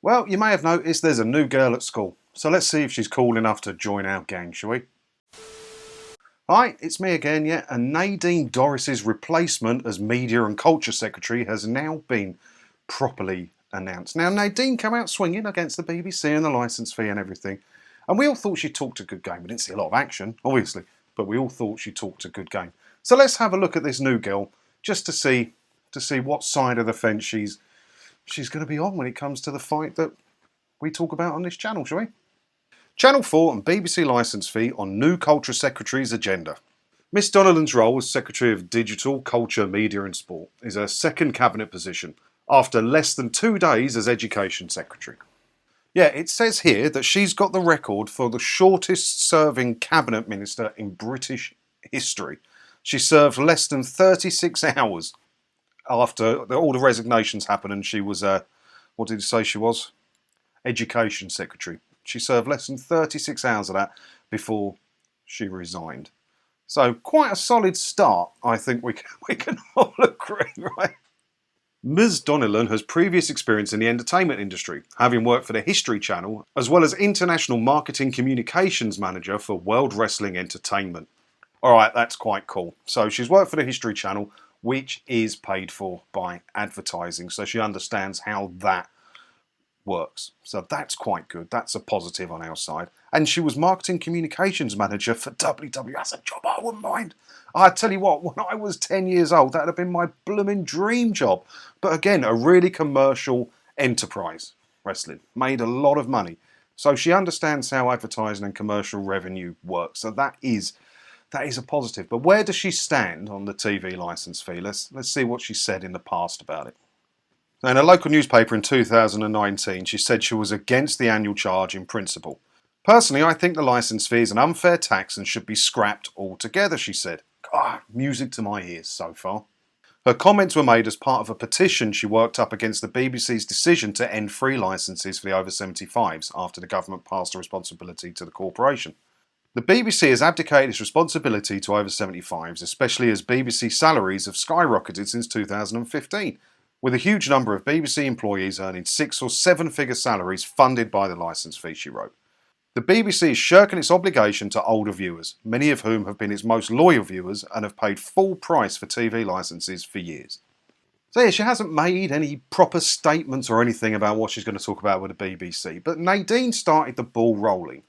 Well, you may have noticed there's a new girl at school, so let's see if she's cool enough to join our gang, shall we? Hi, it's me again, yeah, and Nadine Dorris's replacement as Media and Culture Secretary has now been properly announced. Now, Nadine came out swinging against the BBC and the licence fee and everything, and we all thought she talked a good game. We didn't see a lot of action, obviously, but we all thought she talked a good game. So let's have a look at this new girl, just to see what side of the fence she's going to be on when it comes to the fight that we talk about on this channel, shall we? Channel 4 and BBC licence fee on new Culture Secretary's agenda. Miss Donnellan's role as Secretary of Digital, Culture, Media and Sport is her second cabinet position, after less than 2 days as Education Secretary. Yeah, it says here that she's got the record for the shortest serving cabinet minister in British history. She served less than 36 hours after all the resignations happened, and she was, what did you say she was? Education Secretary. She served less than 36 hours of that before she resigned. So quite a solid start, I think we can all agree, right? Ms Donnellan has previous experience in the entertainment industry, having worked for the History Channel, as well as International Marketing Communications Manager for World Wrestling Entertainment. Alright, that's quite cool. So she's worked for the History Channel, which is paid for by advertising, so she understands how that works. So that's quite good. That's a positive on our side. And she was Marketing Communications Manager for WWE. That's a job I wouldn't mind. I tell you what, when I was 10 years old, that would have been my blooming dream job. But again, a really commercial enterprise. Wrestling. Made a lot of money. So she understands how advertising and commercial revenue works. So that is a positive. But where does she stand on the TV licence fee? Let's see what she said in the past about it. In a local newspaper in 2019, she said she was against the annual charge in principle. Personally, I think the licence fee is an unfair tax and should be scrapped altogether, she said. God, music to my ears so far. Her comments were made as part of a petition she worked up against the BBC's decision to end free licences for the over 75s after the government passed a responsibility to the corporation. The BBC has abdicated its responsibility to over 75s, especially as BBC salaries have skyrocketed since 2015. With a huge number of BBC employees earning 6 or 7 figure salaries funded by the licence fee, she wrote. The BBC is shirking its obligation to older viewers, many of whom have been its most loyal viewers and have paid full price for TV licences for years. So yeah, she hasn't made any proper statements or anything about what she's going to talk about with the BBC, but Nadine started the ball rolling.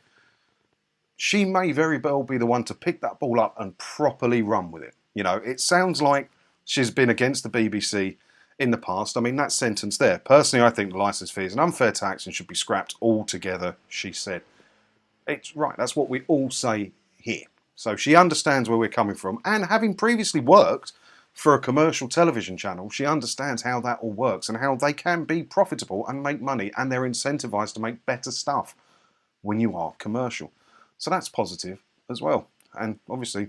She may very well be the one to pick that ball up and properly run with it. You know, it sounds like she's been against the BBC in the past. I mean, that sentence there. Personally, I think the licence fee is an unfair tax and should be scrapped altogether, she said. It's right, that's what we all say here. So she understands where we're coming from, and having previously worked for a commercial television channel, she understands how that all works and how they can be profitable and make money, and they're incentivised to make better stuff when you are commercial. So that's positive as well. And obviously, a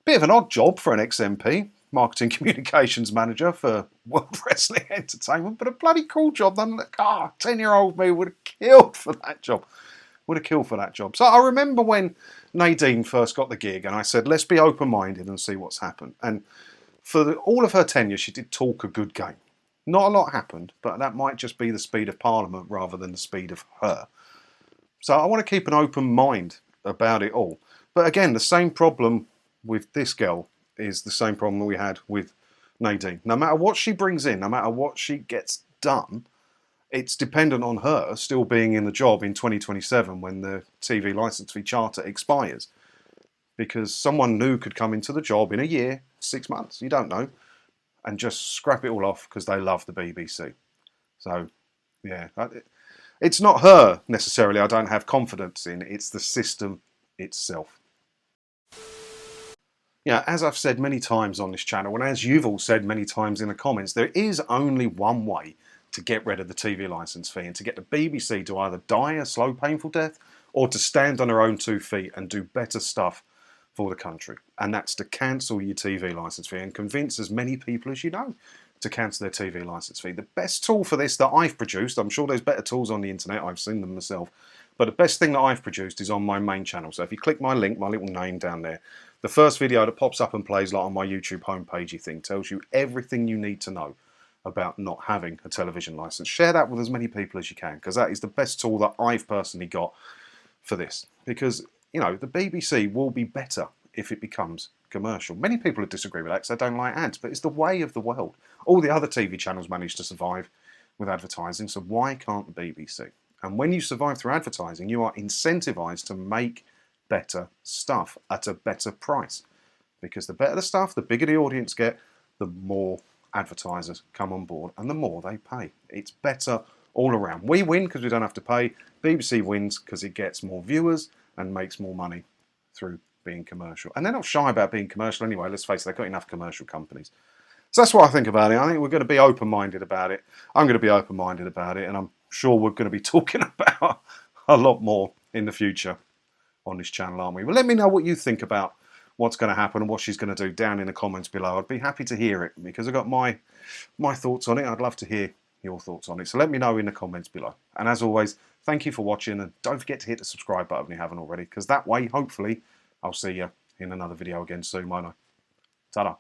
bit of an odd job for an ex-MP. Marketing Communications Manager for World Wrestling Entertainment, but a bloody cool job. 10-year-old me would have killed for that job. So I remember when Nadine first got the gig, and I said, let's be open-minded and see what's happened. And for all of her tenure, she did talk a good game. Not a lot happened, but that might just be the speed of Parliament rather than the speed of her. So I want to keep an open mind about it all. But again, the same problem with this girl is the same problem we had with Nadine. No matter what she brings in, no matter what she gets done, it's dependent on her still being in the job in 2027 when the TV licence fee charter expires. Because someone new could come into the job in a year, 6 months, you don't know, and just scrap it all off because they love the BBC. So, yeah, it's not her necessarily I don't have confidence in, it's the system itself. Yeah, as I've said many times on this channel, and as you've all said many times in the comments, there is only one way to get rid of the TV licence fee and to get the BBC to either die a slow, painful death or to stand on their own 2 feet and do better stuff for the country. And that's to cancel your TV licence fee and convince as many people as you know to cancel their TV licence fee. The best tool for this that I've produced, I'm sure there's better tools on the internet, I've seen them myself, but the best thing that I've produced is on my main channel. So if you click my link, my little name down there, the first video that pops up and plays like on my YouTube homepagey thing tells you everything you need to know about not having a television licence. Share that with as many people as you can, because that is the best tool that I've personally got for this. Because, you know, the BBC will be better if it becomes commercial. Many people would disagree with that because they don't like ads, but it's the way of the world. All the other TV channels manage to survive with advertising, so why can't the BBC? And when you survive through advertising, you are incentivised to make better stuff at a better price. Because the better the stuff, the bigger the audience get, the more advertisers come on board and the more they pay. It's better all around. We win because we don't have to pay. BBC wins because it gets more viewers and makes more money through being commercial. And they're not shy about being commercial anyway. Let's face it, they've got enough commercial companies. So that's what I think about it. I think we're going to be open-minded about it. I'm going to be open-minded about it, and I'm sure we're going to be talking about a lot more in the future on this channel, aren't we? Well, let me know what you think about what's going to happen and what she's going to do down in the comments below. I'd be happy to hear it because I've got my thoughts on it. I'd love to hear your thoughts on it. So let me know in the comments below. And as always, thank you for watching, and don't forget to hit the subscribe button if you haven't already, because that way, hopefully, I'll see you in another video again soon, won't I? Ta-da.